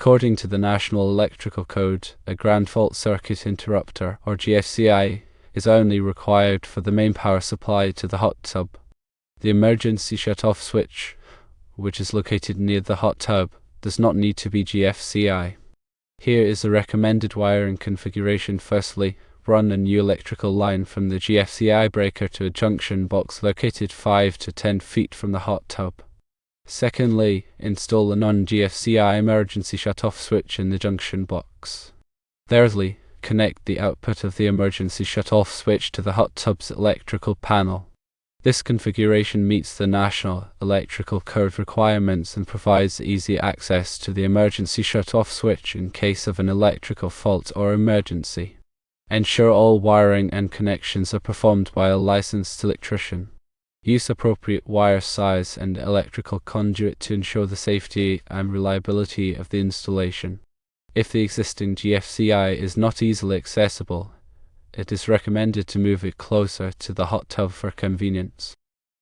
According to the National Electrical Code, a ground fault circuit interrupter, or GFCI, is only required for the main power supply to the hot tub. The emergency shutoff switch, which is located near the hot tub, does not need to be GFCI. Here is the recommended wiring configuration. Firstly, run a new electrical line from the GFCI breaker to a junction box located 5 to 10 feet from the hot tub. Secondly, install a non-GFCI emergency shutoff switch in the junction box. Thirdly, connect the output of the emergency shutoff switch to the hot tub's electrical panel. This configuration meets the National Electrical Code requirements and provides easy access to the emergency shutoff switch in case of an electrical fault or emergency. Ensure all wiring and connections are performed by a licensed electrician. Use appropriate wire size and electrical conduit to ensure the safety and reliability of the installation. If the existing GFCI is not easily accessible, it is recommended to move it closer to the hot tub for convenience.